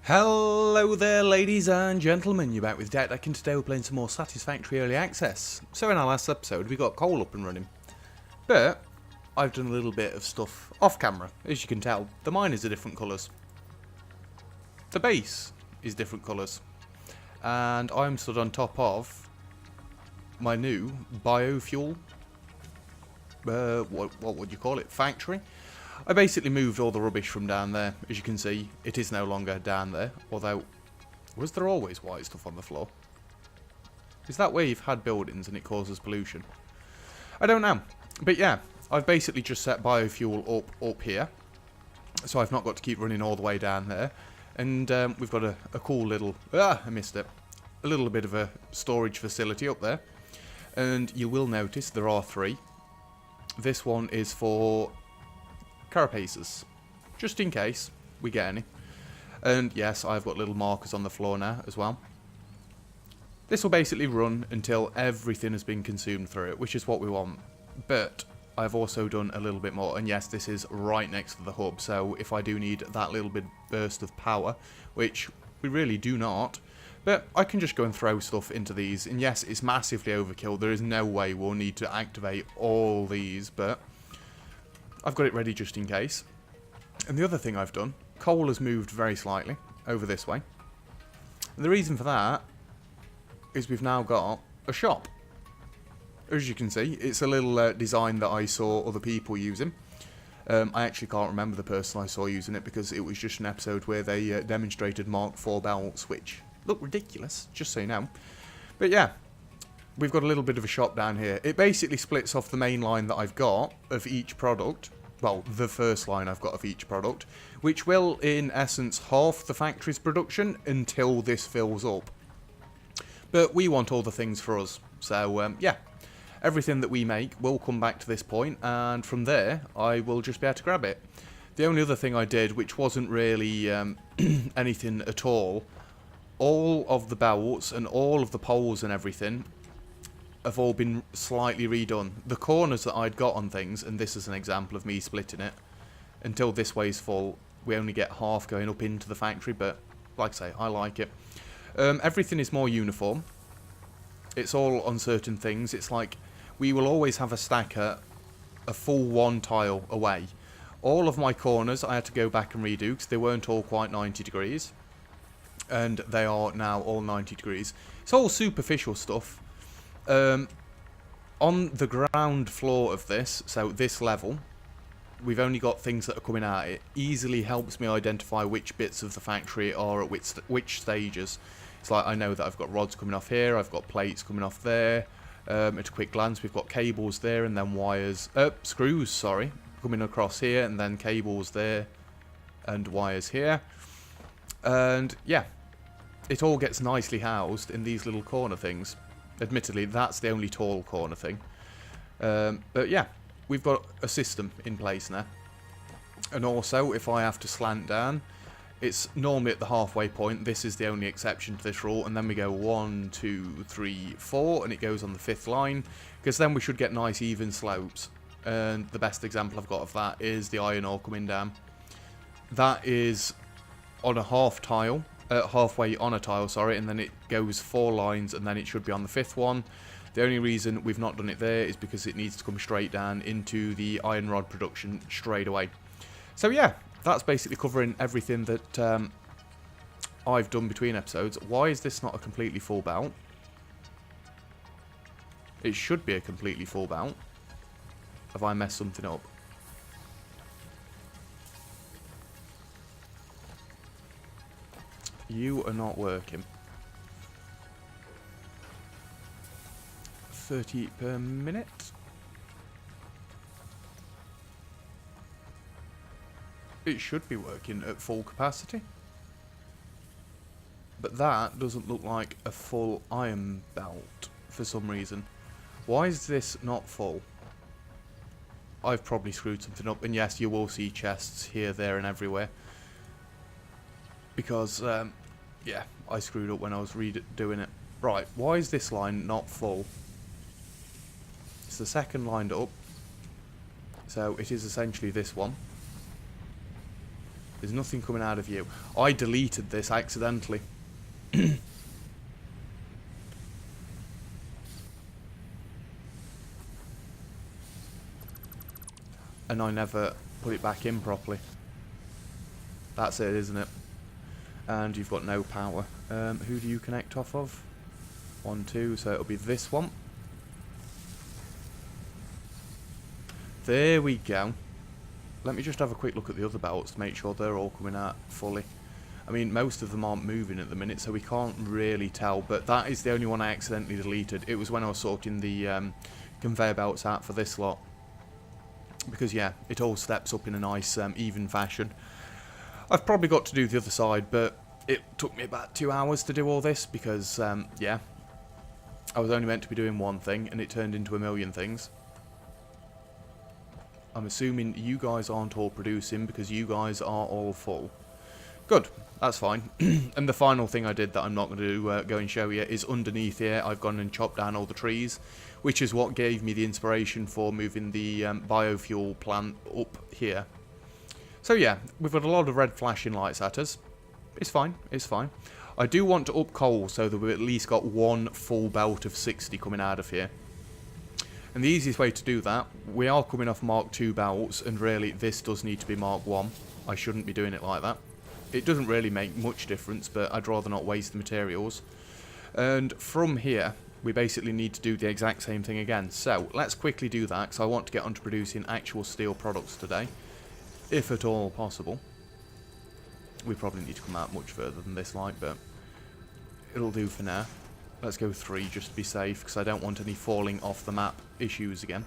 Hello there, ladies and gentlemen, you're back with Deck, and today we're playing some more Satisfactory Early Access. So in our last episode we got coal up and running, but I've done a little bit of stuff off camera. As you can tell, the miners are different colours, the base is different colours, and I'm stood on top of my new biofuel, what would you call it, factory. I basically moved all the rubbish from down there. As you can see, it is no longer down there. Although, was there always white stuff on the floor? Is that where you've had buildings and it causes pollution? I don't know. But yeah, I've basically just set biofuel up here. So I've not got to keep running all the way down there. And we've got a cool little... I missed it. A little bit of a storage facility up there. And you will notice there are three. This one is for... carapaces, just in case we get any. And yes, I've got little markers on the floor now as well. This will basically run until everything has been consumed through it, which is what we want. But I've also done a little bit more, and yes, this is right next to the hub, so if I do need that little bit burst of power, which we really do not, but I can just go and throw stuff into these. And yes, it's massively overkill. There is no way we'll need to activate all these, but I've got it ready just in case. And the other thing I've done, coal has moved very slightly over this way. And the reason for that is we've now got a shop. As you can see, it's a little design that I saw other people using. I actually can't remember the person I saw using it because it was just an episode where they demonstrated Mark IV belts, which look ridiculous, just so you know. But yeah. We've got a little bit of a shop down here. It basically splits off the main line that I've got of each product. Well, the first line I've got of each product, which will, in essence, half the factory's production until this fills up. But we want all the things for us. So, yeah. Everything that we make will come back to this point, and from there, I will just be able to grab it. The only other thing I did, which wasn't really anything at all of the belts and all of the poles and everything have all been slightly redone. The corners that I'd got on things, and this is an example of me splitting it, until this way's full, we only get half going up into the factory, but like I say, I like it. Everything is more uniform. It's all on certain things. It's like, we will always have a stacker a full one tile away. All of my corners I had to go back and redo, because they weren't all quite 90 degrees. And they are now all 90 degrees. It's all superficial stuff. On the ground floor of this, so this level, we've only got things that are coming out. It easily helps me identify which bits of the factory are at which stages. It's like, I know that I've got rods coming off here, I've got plates coming off there. At a quick glance, we've got cables there, and then wires, screws, sorry, coming across here, and then cables there, and wires here. And yeah, it all gets nicely housed in these little corner things. Admittedly, that's the only tall corner thing. But yeah, we've got a system in place now. And also, if I have to slant down, it's normally at the halfway point. This is the only exception to this rule. And then we go 1, 2, 3, 4, and it goes on the 5th line. Because then we should get nice even slopes. And the best example I've got of that is the iron ore coming down. That is on a halfway on a tile, sorry, and then it goes 4 lines, and then it should be on the 5th one. The only reason we've not done it there is because it needs to come straight down into the iron rod production straight away. So yeah, that's basically covering everything that I've done between episodes. Why is this not a completely full belt? It should be a completely full belt. Have I messed something up? You are not working. 30 per minute. It should be working at full capacity. But that doesn't look like a full iron belt for some reason. Why is this not full? I've probably screwed something up, and yes, you will see chests here, there, and everywhere. Because, yeah, I screwed up when I was redoing it. Right, why is this line not full? It's the second lined up. So it is essentially this one. There's nothing coming out of you. I deleted this accidentally. And I never put it back in properly. That's it, isn't it? And you've got no power. Who do you connect off of? 1, 2, so it'll be this one. There we go. Let me just have a quick look at the other belts to make sure they're all coming out fully. I mean, most of them aren't moving at the minute, so we can't really tell, but that is the only one I accidentally deleted. It was when I was sorting the conveyor belts out for this lot. Because, yeah, it all steps up in a nice, even fashion. I've probably got to do the other side, but it took me about 2 hours to do all this, because, yeah, I was only meant to be doing one thing, and it turned into a million things. I'm assuming you guys aren't all producing, because you guys are all full. Good, that's fine. And the final thing I did that I'm not going to go and show you is underneath here I've gone and chopped down all the trees, which is what gave me the inspiration for moving the biofuel plant up here. So yeah, we've got a lot of red flashing lights at us. It's fine, it's fine. I do want to up coal so that we've at least got one full belt of 60 coming out of here. And the easiest way to do that, we are coming off Mark II belts, and really this does need to be Mark I. I shouldn't be doing it like that. It doesn't really make much difference, but I'd rather not waste the materials. And from here, we basically need to do the exact same thing again. So, let's quickly do that, because I want to get onto producing actual steel products today, if at all possible. We probably need to come out much further than this, like, but it'll do for now. Let's go 3 just to be safe, because I don't want any falling off the map issues again.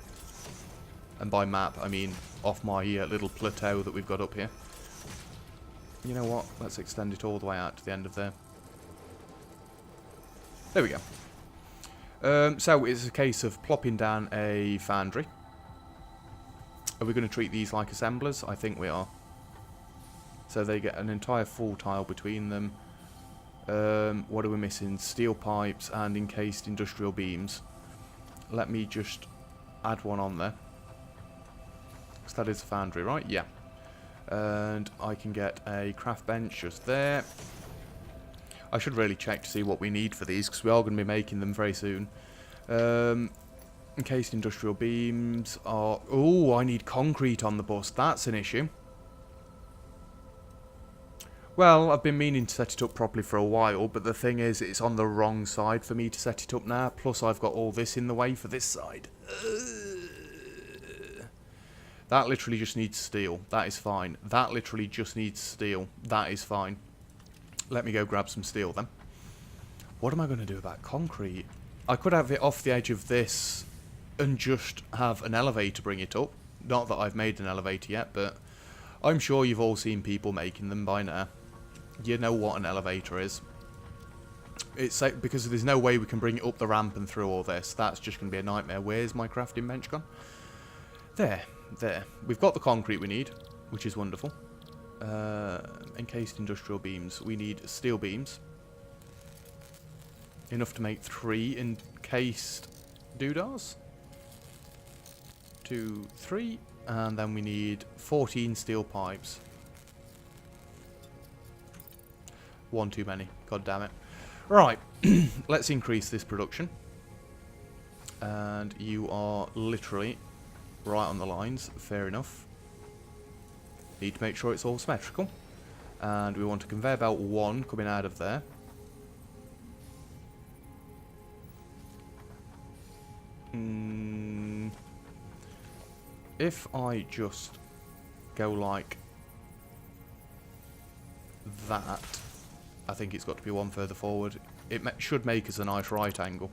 And by map, I mean off my little plateau that we've got up here. You know what? Let's extend it all the way out to the end of there. There we go. So it's a case of plopping down a foundry. Are we going to treat these like assemblers? I think we are. So they get an entire full tile between them. What are we missing? Steel pipes and encased industrial beams. Let me just add one on there. Because that is a foundry, right? Yeah. And I can get a craft bench just there. I should really check to see what we need for these, because we are going to be making them very soon. Encased industrial beams are... Oh, I need concrete on the bus. That's an issue. Well, I've been meaning to set it up properly for a while, but the thing is, it's on the wrong side for me to set it up now. Plus, I've got all this in the way for this side. That literally just needs steel. That is fine. That literally just needs steel. That is fine. Let me go grab some steel then. What am I going to do about concrete? I could have it off the edge of this and just have an elevator bring it up. Not that I've made an elevator yet, but I'm sure you've all seen people making them by now. You know what an elevator is. It's like, because there's no way we can bring it up the ramp and through all this. That's just going to be a nightmare. Where's my crafting bench gone? There. There. We've got the concrete we need, which is wonderful. Encased industrial beams. We need steel beams. Enough to make 3 encased doodahs. 2, 3. And then we need 14 steel pipes. 1 too many. God damn it. Right. Let's increase this production. And you are literally right on the lines. Fair enough. Need to make sure it's all symmetrical. And we want a conveyor belt 1 coming out of there. If I just go like that, I think it's got to be 1 further forward. It should make us a nice right angle.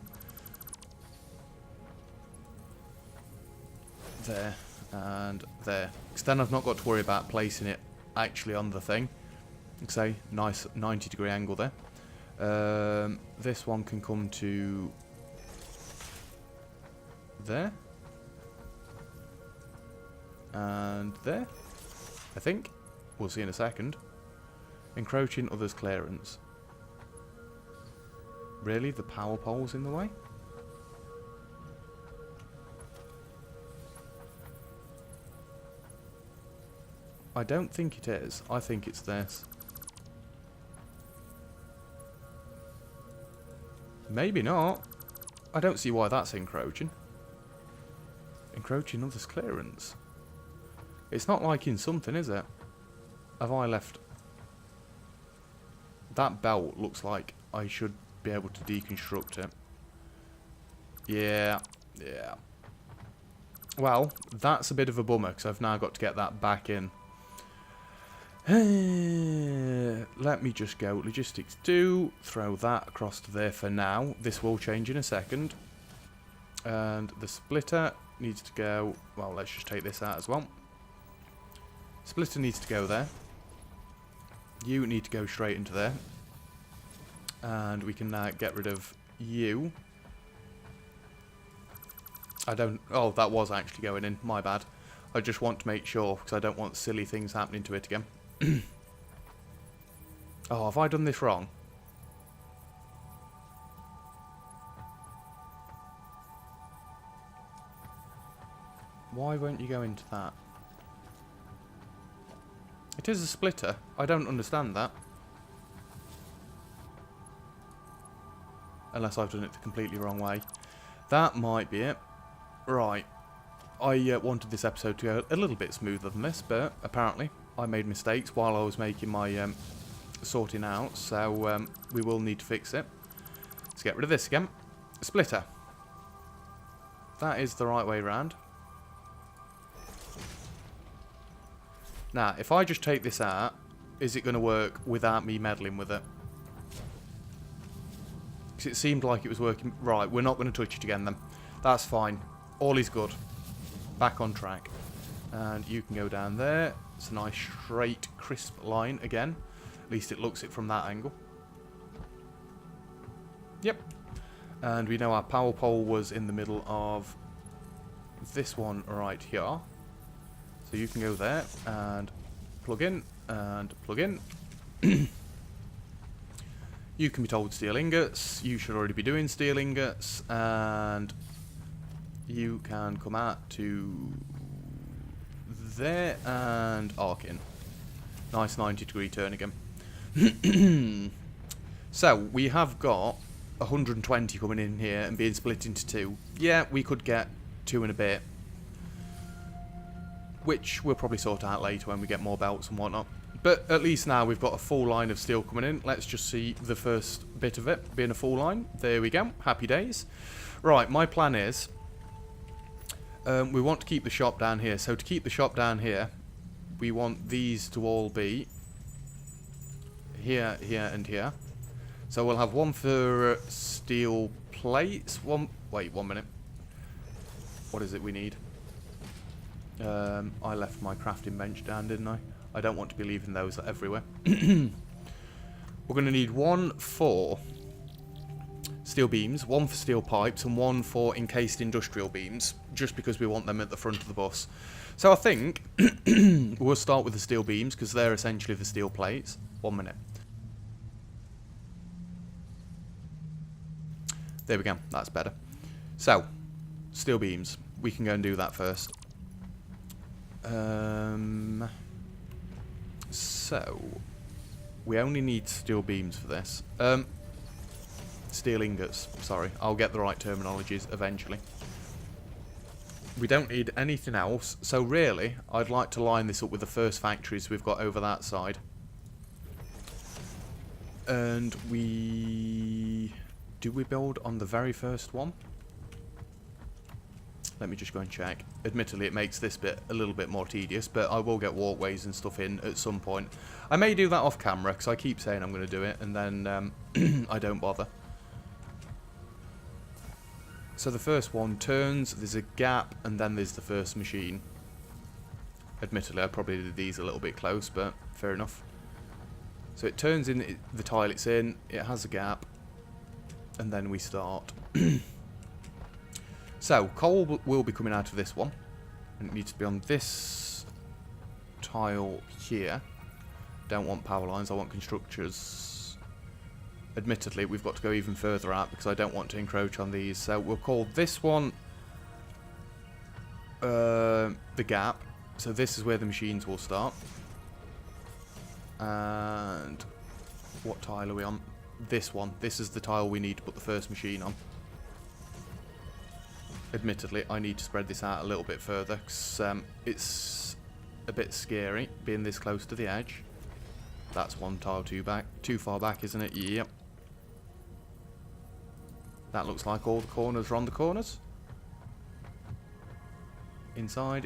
There, and there. Because then I've not got to worry about placing it actually on the thing. Like say, nice 90-degree angle there. This one can come to there. And there, I think. We'll see in a second. Encroaching others' clearance. Really? The power pole's in the way? I don't think it is. I think it's this. Maybe not. I don't see why that's encroaching. Encroaching others' clearance. It's not like in something, is it? Have I left... That belt looks like I should be able to deconstruct it. Yeah. Well, that's a bit of a bummer, because I've now got to get that back in. Let me just go logistics 2, throw that across to there for now. This will change in a second. And the splitter needs to go... Well, let's just take this out as well. Splitter needs to go there. You need to go straight into there. And we can get rid of you. I don't... Oh, that was actually going in. My bad. I just want to make sure, because I don't want silly things happening to it again. Oh, have I done this wrong? Why won't you go into that? It is a splitter. I don't understand that. Unless I've done it the completely wrong way. That might be it. Right. I wanted this episode to go a little bit smoother than this, but apparently I made mistakes while I was making my sorting out, so we will need to fix it. Let's get rid of this again. Splitter. That is the right way around. Now, if I just take this out, is it going to work without me meddling with it? Because it seemed like it was working. Right, we're not going to touch it again then. That's fine. All is good. Back on track. And you can go down there. It's a nice straight, crisp line again. At least it looks it from that angle. Yep. And we know our power pole was in the middle of this one right here. So you can go there and plug in and plug in. You can be told steel ingots. You should already be doing steel ingots. And you can come out to there and arc in. Nice 90-degree turn again. So, we have got 120 coming in here and being split into 2. Yeah, we could get 2 in a bit. Which we'll probably sort out later when we get more belts and whatnot. But at least now we've got a full line of steel coming in. Let's just see the first bit of it being a full line. There we go. Happy days. Right, my plan is... we want to keep the shop down here. So to keep the shop down here, we want these to all be here, here, and here. So we'll have one for steel plates. Wait, 1 minute. What is it we need? I left my crafting bench down, didn't I? I don't want to be leaving those everywhere. We're going to need 1 for steel beams, 1 for steel pipes, and 1 for encased industrial beams, just because we want them at the front of the bus. So I think we'll start with the steel beams, because they're essentially the steel plates. 1 minute. There we go, that's better. So, steel beams. We can go and do that first. So, we only need steel beams for this. Steel ingots, sorry. I'll get the right terminologies eventually. We don't need anything else, so really, I'd like to line this up with the first factories we've got over that side. And we... Do we build on the very first one? Let me just go and check. Admittedly, it makes this bit a little bit more tedious, but I will get walkways and stuff in at some point. I may do that off camera, because I keep saying I'm going to do it, and then I don't bother. So the first one turns, there's a gap, and then there's the first machine. Admittedly, I probably did these a little bit close, but fair enough. So it turns in the tile it's in, it has a gap, and then we start. So, coal will be coming out of this one, and it needs to be on this tile here. Don't want power lines, I want constructors. Admittedly, we've got to go even further out because I don't want to encroach on these. So we'll call this one the gap. So this is where the machines will start. And what tile are we on? This one. This is the tile we need to put the first machine on. Admittedly, I need to spread this out a little bit further because it's a bit scary being this close to the edge. That's one tile too far back, isn't it? Yep. That looks like all the corners are on the corners. Inside,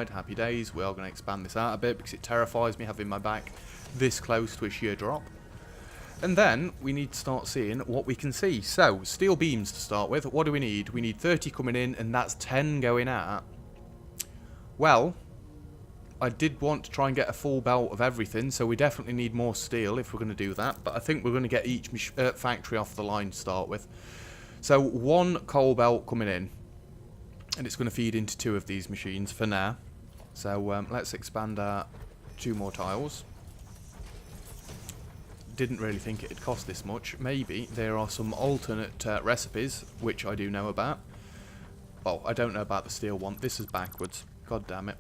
happy days. We are going to expand this out a bit because it terrifies me having my back this close to a sheer drop. And then we need to start seeing what we can see. So, steel beams to start with. What do we need? We need 30 coming in, and that's 10 going out. Well, I did want to try and get a full belt of everything, so we definitely need more steel if we're going to do that. But I think we're going to get each factory off the line to start with. So, one coal belt coming in, and it's going to feed into 2 of these machines for now. So, let's expand our 2 more tiles. Didn't really think it'd cost this much. Maybe there are some alternate recipes, which I do know about. Well, I don't know about the steel one. This is backwards. God damn it.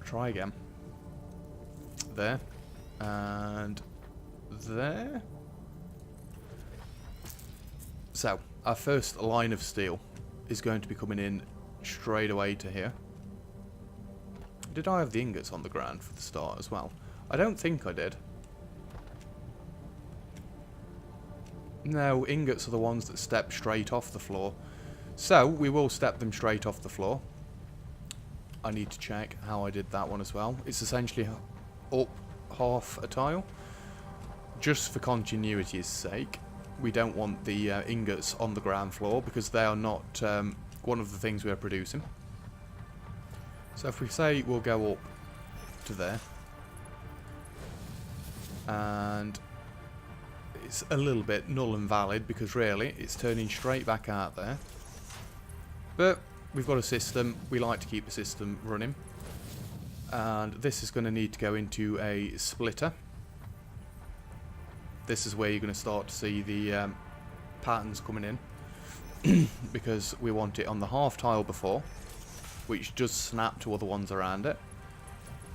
Try again. There. And there. So, our first line of steel is going to be coming in straight away to here. Did I have the ingots on the ground for the start as well? I don't think I did. No, ingots are the ones that step straight off the floor. So, we will step them straight off the floor. I need to check how I did that one as well. It's essentially up half a tile. Just for continuity's sake. We don't want the ingots on the ground floor because they are not one of the things we are producing. So if we say we'll go up to there. And it's a little bit null and valid because really it's turning straight back out there. But we've got a system. We like to keep the system running. And this is going to need to go into a splitter. This is where you're going to start to see the patterns coming in. Because we want it on the half tile before, which does snap to other ones around it.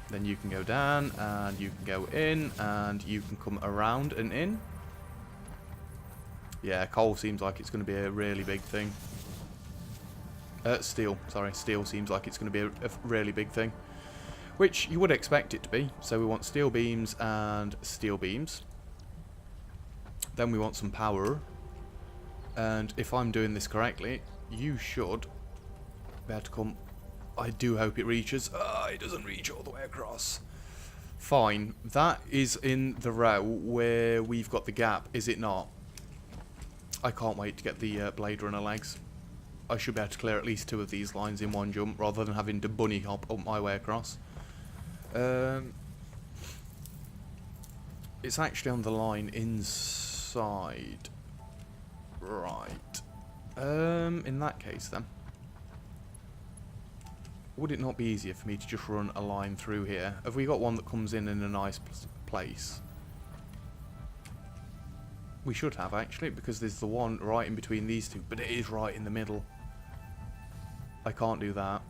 Then you can go down, and you can go in, and you can come around and in. Yeah, coal seems like it's going to be a really big thing. Steel, sorry. Steel seems like it's going to be a really big thing. Which you would expect it to be. So we want steel beams and steel beams. Then we want some power. And if I'm doing this correctly, you should be able to come... I do hope it reaches. It doesn't reach all the way across. Fine. That is in the row where we've got the gap, is it not? I can't wait to get the Blade Runner legs. I should be able to clear at least 2 of these lines in one jump rather than having to bunny hop up my way across. It's actually on the line inside. Right. In that case then. Would it not be easier for me to just run a line through here? Have we got one that comes in a nice place? We should have, actually, because there's the one right in between these 2, but it is right in the middle. I can't do that.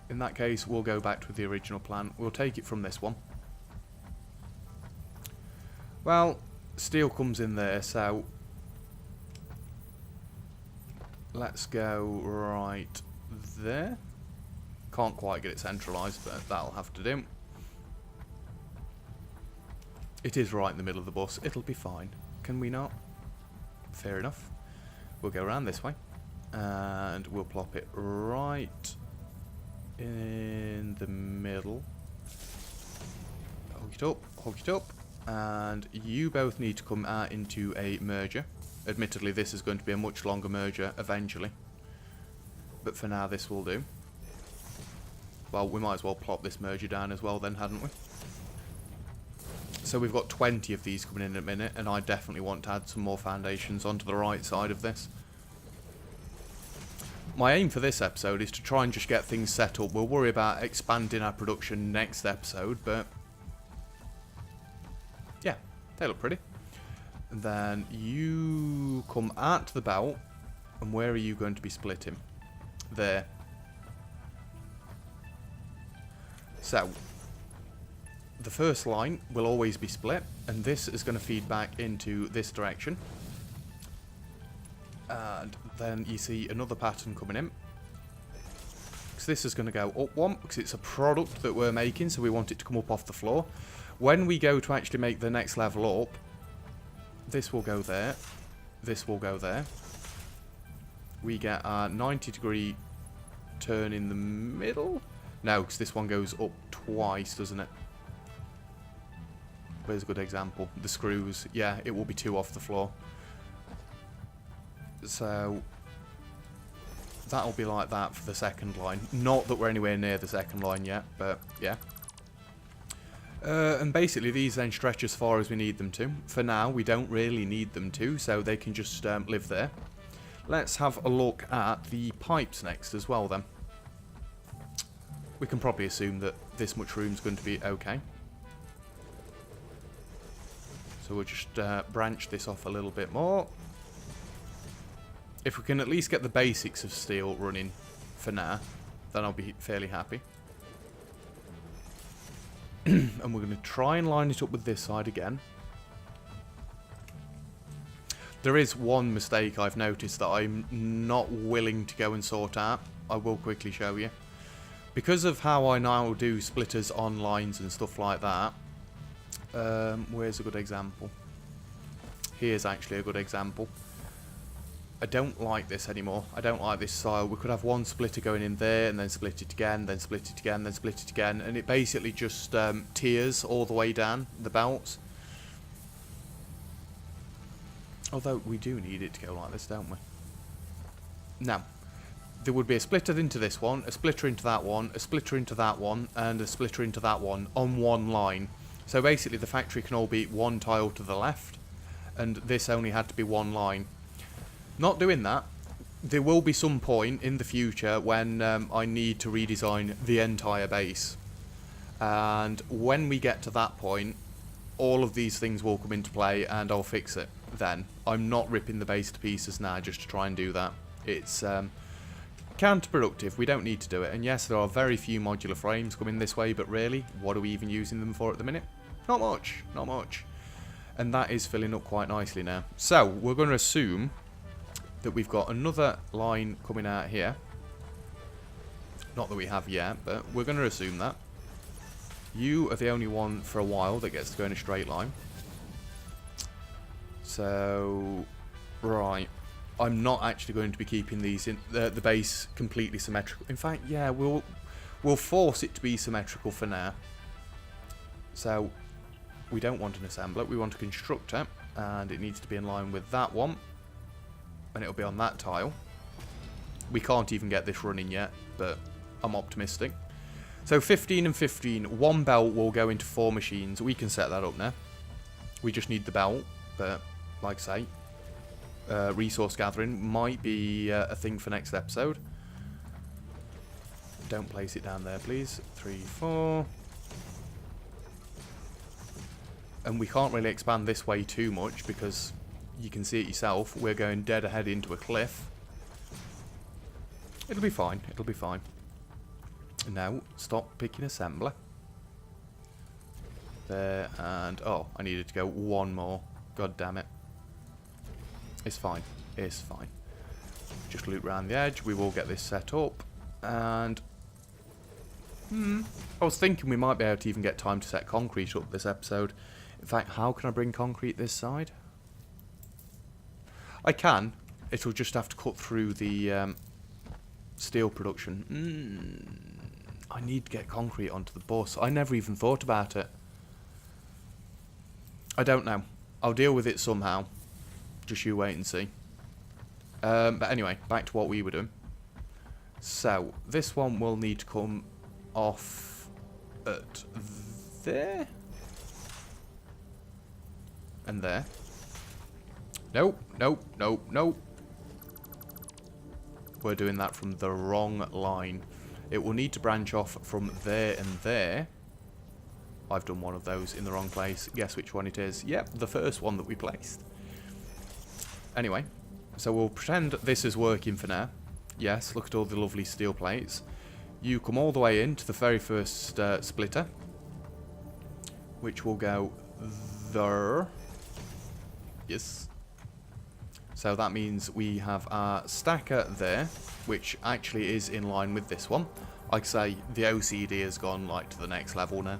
In that case, we'll go back to the original plan. We'll take it from this one. Well, steel comes in there, so... let's go right there. Can't quite get it centralised, but that'll have to do. It is right in the middle of the bus. It'll be fine. Can we not? Fair enough. We'll go around this way. And we'll plop it right in the middle. Hook it up. And you both need to come out into a merger. Admittedly, this is going to be a much longer merger eventually. But for now, this will do. Well, we might as well plop this merger down as well then, hadn't we? So we've got 20 of these coming in a minute, and I definitely want to add some more foundations onto the right side of this. My aim for this episode is to try and just get things set up. We'll worry about expanding our production next episode, but... yeah, they look pretty. And then you come out to the belt, and where are you going to be splitting? There. So, the first line will always be split, and this is going to feed back into this direction. And then you see another pattern coming in. So this is going to go up one, because it's a product that we're making, so we want it to come up off the floor. When we go to actually make the next level up, this will go there, this will go there. We get a 90-degree turn in the middle. No, because this one goes up twice, doesn't it? Where's a good example? The screws. Yeah, it will be 2 off the floor. So that'll be like that for the second line. Not that we're anywhere near the second line yet, but yeah. And basically these then stretch as far as we need them to. For now, we don't really need them to, so they can just live there. Let's have a look at the pipes next as well then. We can probably assume that this much room's going to be okay. So we'll just branch this off a little bit more. If we can at least get the basics of steel running for now, then I'll be fairly happy. And we're going to try and line it up with this side again. There is one mistake I've noticed that I'm not willing to go and sort out. I will quickly show you. Because of how I now do splitters on lines and stuff like that. Where's a good example? Here's actually a good example. I don't like this anymore. I don't like this style. We could have one splitter going in there and then split it again, then split it again, then split it again. And it basically just tears all the way down the belts. Although we do need it to go like this, don't we? Now, there would be a splitter into this one, a splitter into that one, a splitter into that one, and a splitter into that one on one line. So basically the factory can all be one tile to the left, and this only had to be one line. Not doing that. There will be some point in the future when I need to redesign the entire base. And when we get to that point, all of these things will come into play and I'll fix it then. I'm not ripping the base to pieces now just to try and do that. It's counterproductive. We don't need to do it. And yes, there are very few modular frames coming this way, but really, what are we even using them for at the minute? Not much. Not much. And that is filling up quite nicely now. So, we're going to assume that we've got another line coming out here. Not that we have yet, but we're going to assume that. You are the only one for a while that gets to go in a straight line. So, right. I'm not actually going to be keeping these in the base completely symmetrical. In fact, yeah, we'll force it to be symmetrical for now. So, we don't want an assembler, we want a constructor, and it needs to be in line with that one. And it'll be on that tile. We can't even get this running yet, but I'm optimistic. So 15 and 15, one belt will go into 4 machines. We can set that up now. We just need the belt, but like I say, resource gathering might be a thing for next episode. Don't place it down there, please. 3, 4. And we can't really expand this way too much because you can see it yourself. We're going dead ahead into a cliff. It'll be fine. It'll be fine. Now, stop picking assembler. There, and... oh, I needed to go one more. God damn it. It's fine. It's fine. Just loop around the edge. We will get this set up. And... I was thinking we might be able to even get time to set concrete up this episode. In fact, how can I bring concrete this side? I can. It'll just have to cut through the steel production. I need to get concrete onto the bus. I never even thought about it. I don't know. I'll deal with it somehow. Just you wait and see. But anyway, back to what we were doing. So, this one will need to come off at there. And there. Nope, nope, nope, nope. We're doing that from the wrong line. It will need to branch off from there and there. I've done one of those in the wrong place. Guess which one it is? Yep, the first one that we placed. Anyway, so we'll pretend this is working for now. Yes, look at all the lovely steel plates. You come all the way into the very first splitter, which will go there. Yes. So that means we have our stacker there, which actually is in line with this one. Like I say, the OCD has gone like to the next level now.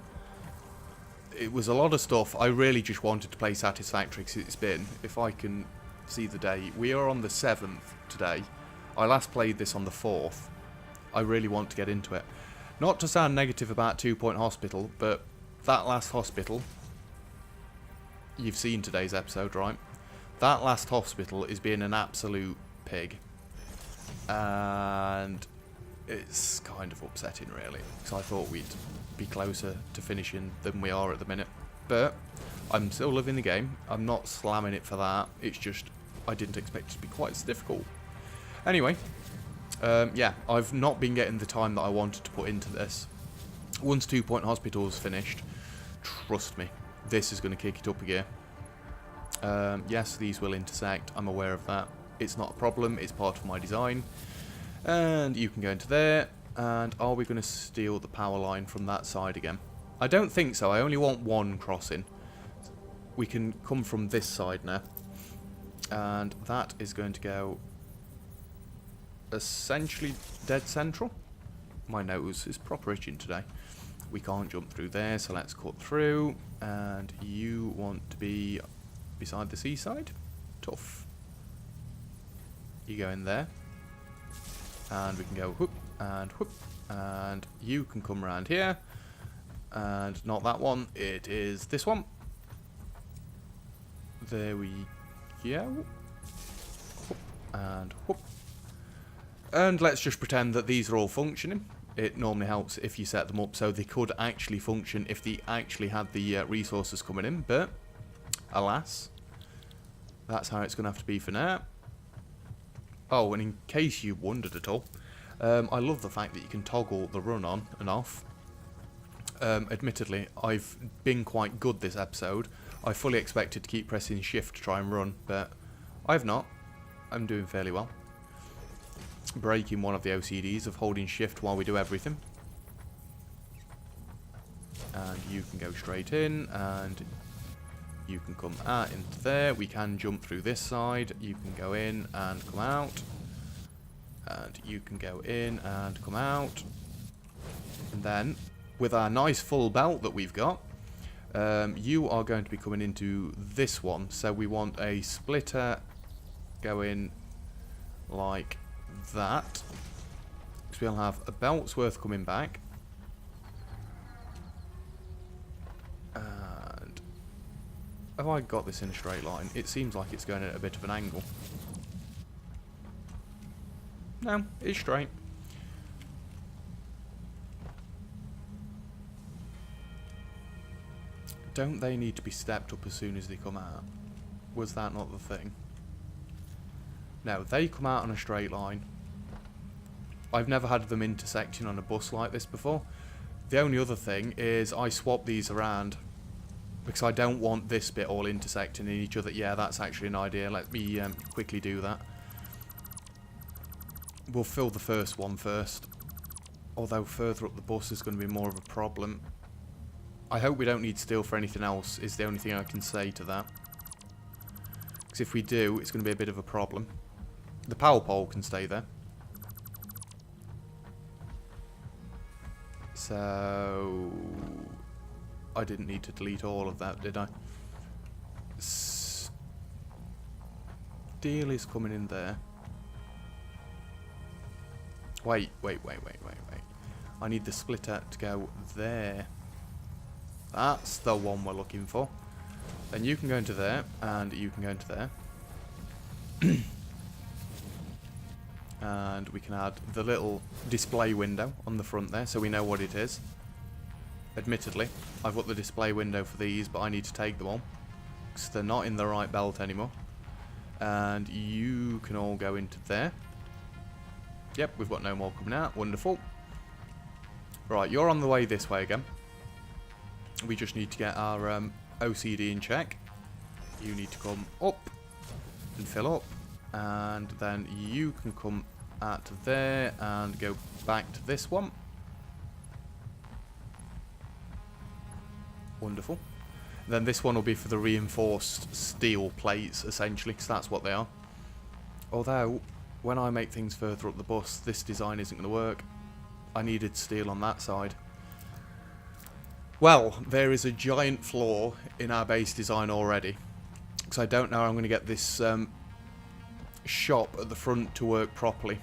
It was a lot of stuff. I really just wanted to play Satisfactory because it's been, if I can see the day, we are on the 7th today. I last played this on the 4th. I really want to get into it. Not to sound negative about 2 Point Hospital, but that last hospital, you've seen today's episode, right? That last hospital is being an absolute pig. And it's kind of upsetting, really, because I thought we'd be closer to finishing than we are at the minute. But I'm still loving the game. I'm not slamming it for that. It's just I didn't expect it to be quite as difficult. Anyway, yeah, I've not been getting the time that I wanted to put into this. Once 2 Point Hospital's finished, trust me, this is going to kick it up a gear. Yes, these will intersect. I'm aware of that. It's not a problem. It's part of my design. And you can go into there. And are we going to steal the power line from that side again? I don't think so. I only want one crossing. We can come from this side now. And that is going to go essentially dead central. My nose is proper itching today. We can't jump through there, so let's cut through. And you want to be beside the seaside? Tough. You go in there. And we can go whoop and whoop. And you can come around here. And not that one. It is this one. There we go. Whoop and whoop. And let's just pretend that these are all functioning. It normally helps if you set them up so they could actually function if they actually had the resources coming in. But, alas, that's how it's going to have to be for now. Oh, and in case you wondered at all, I love the fact that you can toggle the run on and off. Admittedly, I've been quite good this episode. I fully expected to keep pressing shift to try and run, but I've not. I'm doing fairly well. Breaking one of the OCDs of holding shift while we do everything. And you can go straight in, and you can come out into there. We can jump through this side. You can go in and come out. And you can go in and come out. And then, with our nice full belt that we've got, you are going to be coming into this one. So we want a splitter going like that. So we'll have a belt's worth coming back. And have I got this in a straight line? It seems like it's going at a bit of an angle. No, it's straight. Don't they need to be stepped up as soon as they come out? Was that not the thing? No, they come out on a straight line. I've never had them intersecting on a bus like this before. The only other thing is I swap these around because I don't want this bit all intersecting in each other. Yeah, that's actually an idea. Let me quickly do that. We'll fill the first one first. Although further up the bus is going to be more of a problem. I hope we don't need steel for anything else, is the only thing I can say to that. Because if we do, it's going to be a bit of a problem. The power pole can stay there. So I didn't need to delete all of that, did I? Steel is coming in there. Wait. I need the splitter to go there. That's the one we're looking for. Then you can go into there, and you can go into there. And we can add the little display window on the front there, so we know what it is. Admittedly, I've got the display window for these, but I need to take them all, because they're not in the right belt anymore. And you can all go into there. Yep, we've got no more coming out. Wonderful. Right, you're on the way this way again. We just need to get our OCD in check. You need to come up and fill up. And then you can come out to there and go back to this one. Wonderful. Then this one will be for the reinforced steel plates, essentially, because that's what they are. Although, when I make things further up the bus, this design isn't going to work. I needed steel on that side. Well, there is a giant flaw in our base design already. Because I don't know how I'm going to get this shop at the front to work properly.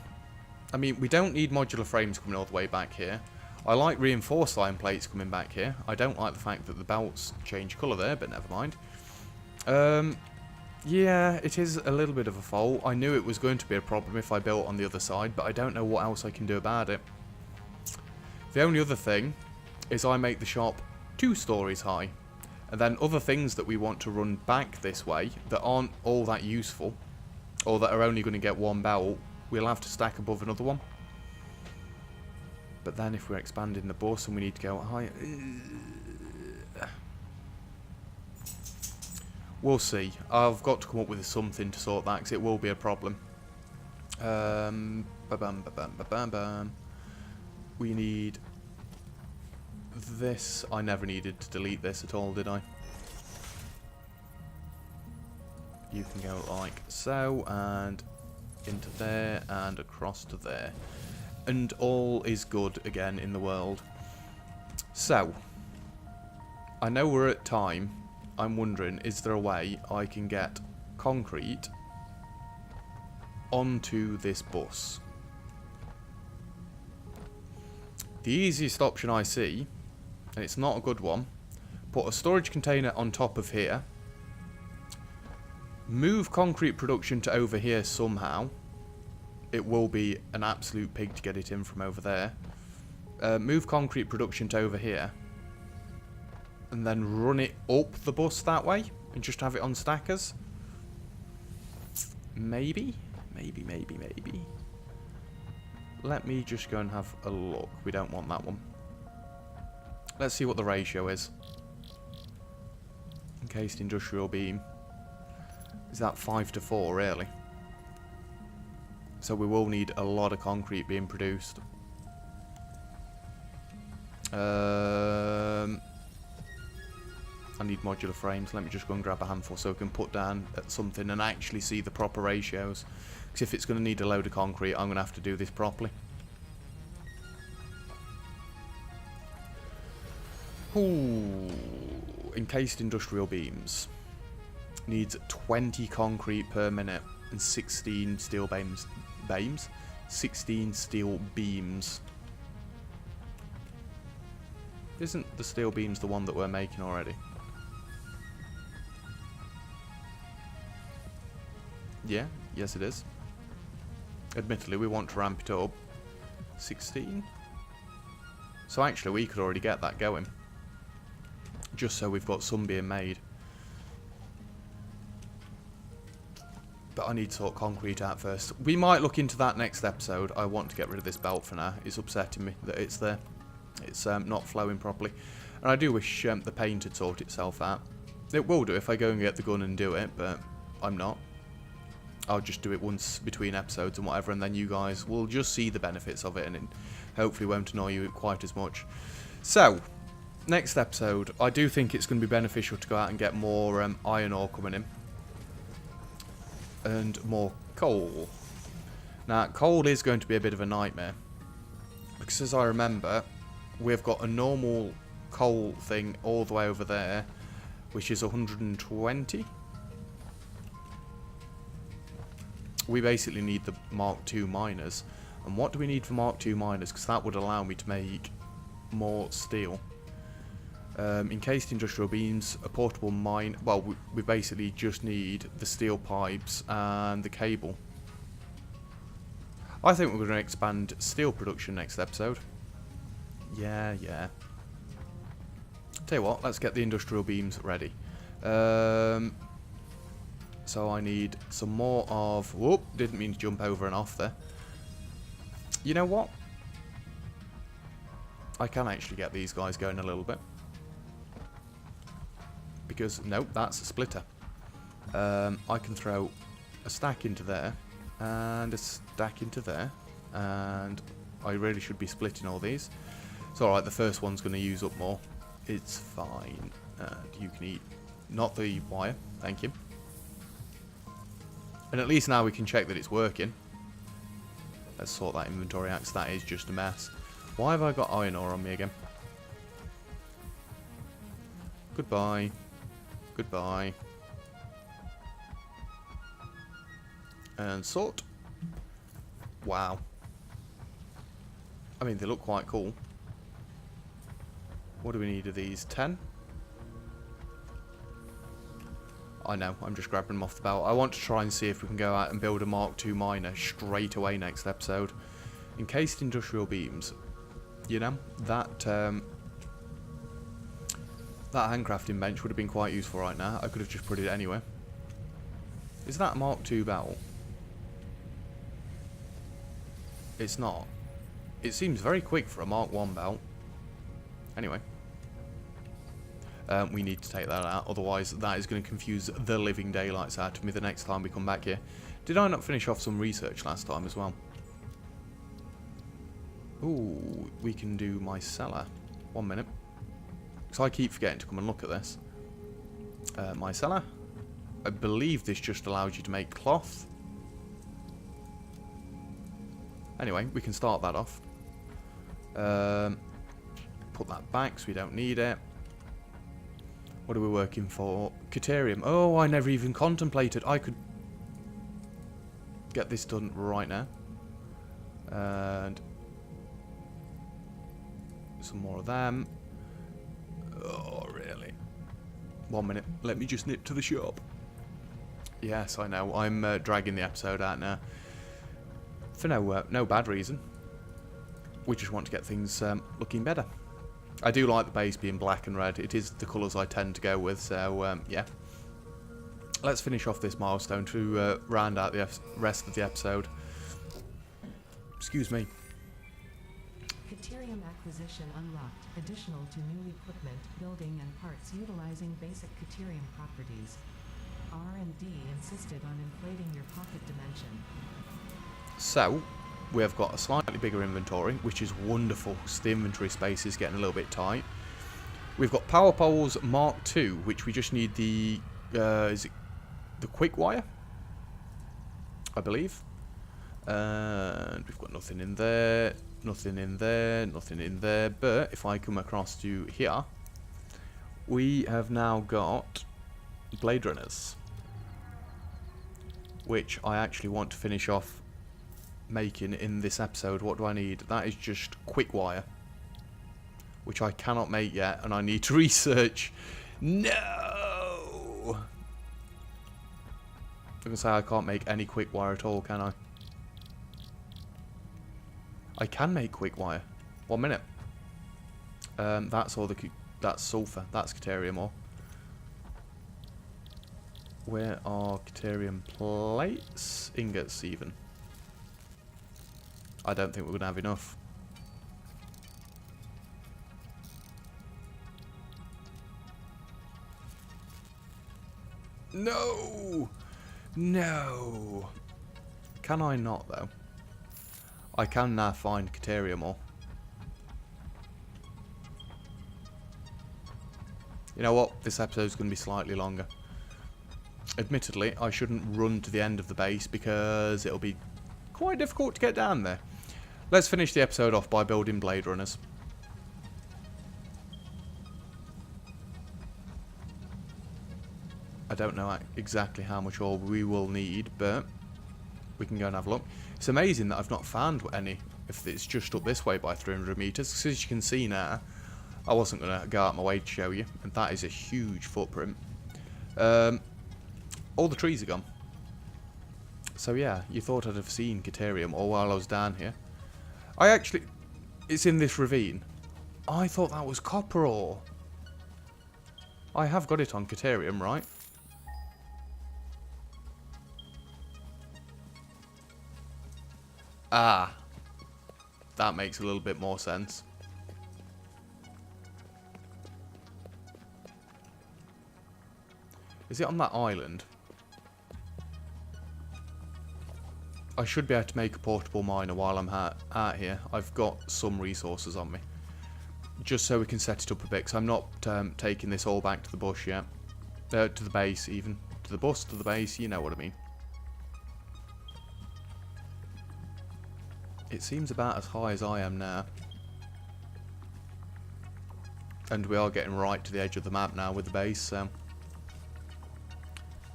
I mean, we don't need modular frames coming all the way back here. I like reinforced line plates coming back here. I don't like the fact that the belts change colour there, but never mind. Yeah, it is a little bit of a fault. I knew it was going to be a problem if I built on the other side, but I don't know what else I can do about it. The only other thing is I make the shop 2 stories high. And then other things that we want to run back this way that aren't all that useful, or that are only going to get 1 belt, we'll have to stack above another one. But then if we're expanding the bus and we need to go higher... We'll see. I've got to come up with something to sort that, because it will be a problem. We need... this. I never needed to delete this at all, did I? You can go like so, and into there, and across to there. And all is good again in the world. So, I know we're at time. I'm wondering, is there a way I can get concrete onto this bus? The easiest option I see, and it's not a good one, put a storage container on top of here, move concrete production to over here somehow. It will be an absolute pig to get it in from over there. Move concrete production to over here, and then run it up the bus that way, and just have it on stackers. Maybe. Let me just go and have a look. We don't want that one. Let's see what the ratio is. Encased industrial beam. Is that 5:4, really? So we will need a lot of concrete being produced. I need modular frames. Let me just go and grab a handful so we can put down at something and actually see the proper ratios. Because if it's going to need a load of concrete, I'm going to have to do this properly. Ooh. Encased industrial beams. Needs 20 concrete per minute and 16 steel beams. 16 steel beams. Isn't the steel beams the one that we're making already? Yeah, yes it is. Admittedly, we want to ramp it up. 16? So actually, we could already get that going. Just so we've got some being made. But I need to sort concrete out first. We might look into that next episode. I want to get rid of this belt for now. It's upsetting me that it's there. It's not flowing properly. And I do wish the paint had sorted itself out. It will do if I go and get the gun and do it, but I'm not. I'll just do it once between episodes and whatever, and then you guys will just see the benefits of it, and it hopefully won't annoy you quite as much. So, next episode, I do think it's going to be beneficial to go out and get more iron ore coming in. And more coal. Now, coal is going to be a bit of a nightmare. Because as I remember, we've got a normal coal thing all the way over there, which is 120. We basically need the Mark II miners. And what do we need for Mark II miners? Because that would allow me to make more steel. Encased industrial beams, a portable mine. Well, we basically just need the steel pipes and the cable. I think we're going to expand steel production next episode. Yeah. Tell you what, let's get the industrial beams ready. So I need some more of... Whoop, didn't mean to jump over and off there. You know what? I can actually get these guys going a little bit. Because, nope, that's a splitter. I can throw a stack into there, and a stack into there, and I really should be splitting all these. It's alright, the first one's going to use up more. It's fine. You can eat, not the wire, thank you. And at least now we can check that it's working. Let's sort that inventory out, 'cause that is just a mess. Why have I got iron ore on me again? Goodbye. Goodbye. And sort. Wow. I mean, they look quite cool. What do we need of these? 10? I know, I'm just grabbing them off the belt. I want to try and see if we can go out and build a Mark II miner straight away next episode. Encased industrial beams. You know, that handcrafting bench would have been quite useful right now. I could have just put it anywhere. Is that a Mark II belt? It's not. It seems very quick for a Mark I belt. Anyway. We need to take that out, otherwise that is going to confuse the living daylights out of me the next time we come back here. Did I not finish off some research last time as well? Ooh, we can do my cellar. 1 minute. So I keep forgetting to come and look at this. My cellar. I believe this just allows you to make cloth. Anyway, we can start that off. Put that back so we don't need it. What are we working for? Caterium. Oh, I never even contemplated. I could get this done right now. And some more of them. Oh, really? 1 minute. Let me just nip to the shop. Yes, I know. I'm dragging the episode out now. For no bad reason. We just want to get things looking better. I do like the base being black and red. It is the colours I tend to go with, so yeah. Let's finish off this milestone to round out the rest of the episode. Excuse me. Caterium acquisition unlocked. Additional to new equipment, building and parts utilizing basic Caterium properties. R&D insisted on inflating your pocket dimension. So, we have got a slightly bigger inventory, which is wonderful, because the inventory space is getting a little bit tight. We've got power poles Mark II, which we just need the, is it the quick wire? I believe. And we've got nothing in there, nothing in there, nothing in there. But if I come across to here, we have now got blade runners, which I actually want to finish off making in this episode. What do I need? That is just quick wire, which I cannot make yet, and I need to research. No! I can say I can't make any quick wire at all, can I? I can make quick wire. 1 minute. That's all that's sulfur. That's Caterium ore. Where are Caterium plates? Ingots, even. I don't think we're going to have enough. No! No! Can I not, though? I can now find Caterium ore. You know what? This episode's going to be slightly longer. Admittedly, I shouldn't run to the end of the base because it'll be quite difficult to get down there. Let's finish the episode off by building blade runners. I don't know exactly how much ore we will need, but we can go and have a look. It's amazing that I've not found any, if it's just up this way by 300 meters, because as you can see now, I wasn't going to go out my way to show you, and that is a huge footprint. All the trees are gone. So yeah, you thought I'd have seen Caterium ore while I was down here. It's in this ravine. I thought that was copper ore. I have got it on Caterium, right? Ah. That makes a little bit more sense. Is it on that island? I should be able to make a portable miner while I'm out here. I've got some resources on me. just so we can set it up a bit, because I'm not taking this all back to the bush yet. To the base, even. To the bus, to the base, you know what I mean. It seems about as high as I am now. And we are getting right to the edge of the map now with the base, so...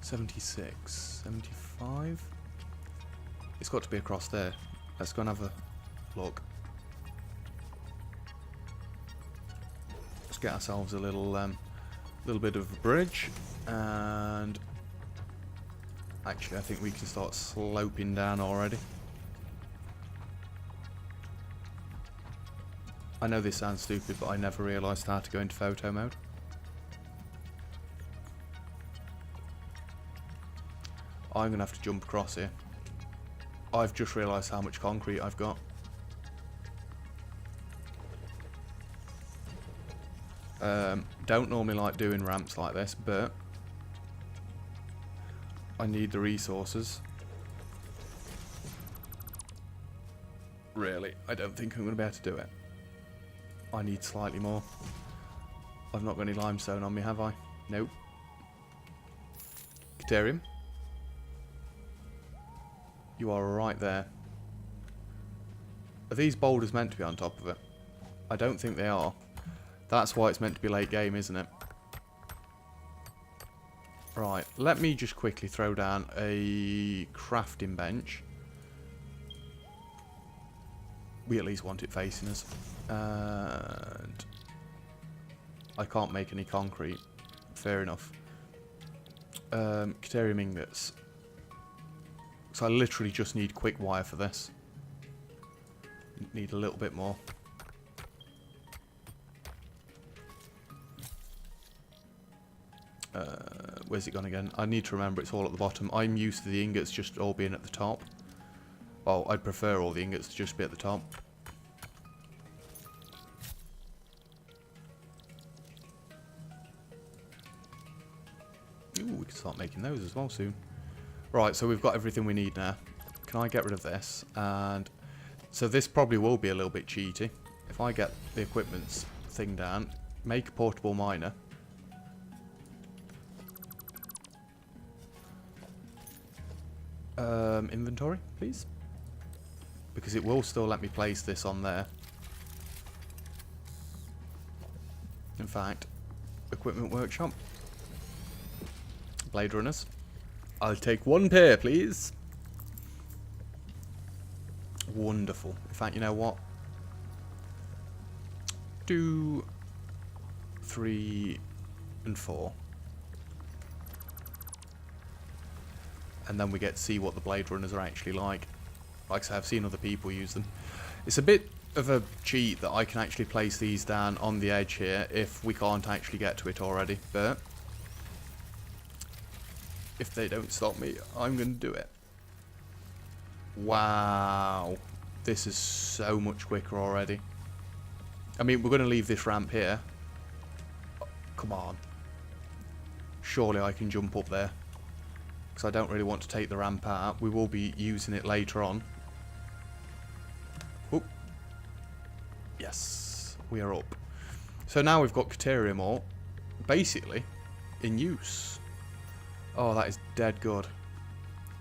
76, 75? It's got to be across there. Let's go and have a look. Let's get ourselves a little bit of a bridge, and actually I think we can start sloping down already. I know this sounds stupid, but I never realised how to go into photo mode. I'm going to have to jump across here. I've just realised how much concrete I've got. Don't normally like doing ramps like this, but I need the resources. Really, I don't think I'm going to be able to do it. I need slightly more. I've not got any limestone on me, have I? Nope. Caterium. You are right there. Are these boulders meant to be on top of it? I don't think they are. That's why it's meant to be late game, isn't it? Right, let me just quickly throw down a crafting bench. We at least want it facing us. And I can't make any concrete. Fair enough. Caterium ingots. So I literally just need quick wire for this. Need a little bit more. Where's it gone again? I need to remember it's all at the bottom. I'm used to the ingots just all being at the top. Well, I'd prefer all the ingots to just be at the top. Ooh, we can start making those as well soon. Right, so we've got everything we need now. Can I get rid of this? And so this probably will be a little bit cheaty. If I get the equipment's thing down, make a portable miner. Inventory, please. Because it will still let me place this on there. In fact, equipment workshop. Blade runners. I'll take 1 pair, please. Wonderful. In fact, you know what? 2, 3, and 4. And then we get to see what the blade runners are actually like. Like I say, I've seen other people use them. It's a bit of a cheat that I can actually place these down on the edge here if we can't actually get to it already. But if they don't stop me, I'm going to do it. Wow. This is so much quicker already. I mean, we're going to leave this ramp here. Oh, come on. Surely I can jump up there. Because I don't really want to take the ramp out. We will be using it later on. Oh. Yes. We are up. So now we've got Caterium ore basically in use. Oh, that is dead good.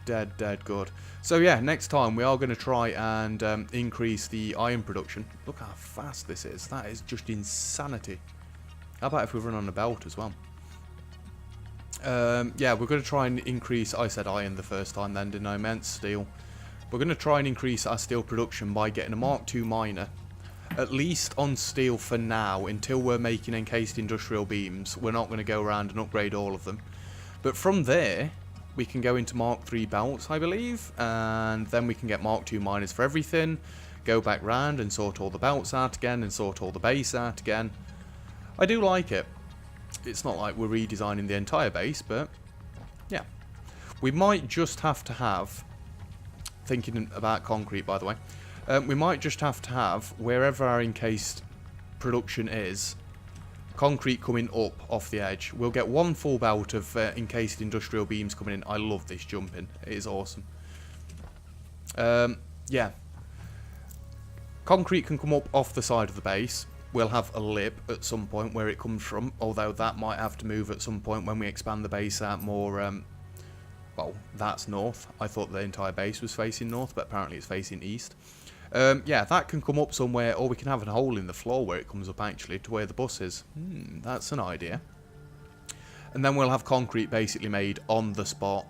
Dead good. So yeah, next time we are going to try and increase the iron production. Look how fast this is. That is just insanity. How about if we run on a belt as well? Yeah, we're going to try and increase... I said iron the first time then, didn't I? I meant steel. We're going to try and increase our steel production by getting a Mark II miner. At least on steel for now, until we're making encased industrial beams. We're not going to go around and upgrade all of them. But from there, we can go into Mark III belts, I believe. And then we can get Mark II miners for everything. Go back round and sort all the belts out again and sort all the base out again. I do like it. It's not like we're redesigning the entire base, but yeah. We might just have to have, thinking about concrete by the way, we might just have to have, wherever our encased production is, concrete coming up off the edge. We'll get 1 full belt of encased industrial beams coming in. I love this jumping. It is awesome. Yeah. Concrete can come up off the side of the base. we'll have a lip at some point where it comes from, although that might have to move at some point when we expand the base out more. Well, that's north. I thought the entire base was facing north, but apparently it's facing east. Yeah, that can come up somewhere, or we can have a hole in the floor where it comes up actually to where the bus is. That's an idea. And then we'll have concrete basically made on the spot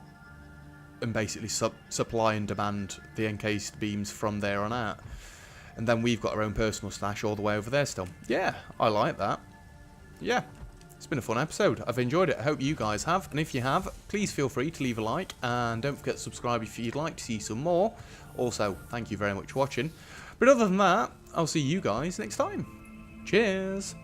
and basically supply and demand the encased beams from there on out. And then we've got our own personal stash all the way over there still. Yeah, I like that. Yeah, it's been a fun episode. I've enjoyed it. I hope you guys have. And if you have, please feel free to leave a like. And don't forget to subscribe if you'd like to see some more. Also, thank you very much for watching. But other than that, I'll see you guys next time. Cheers!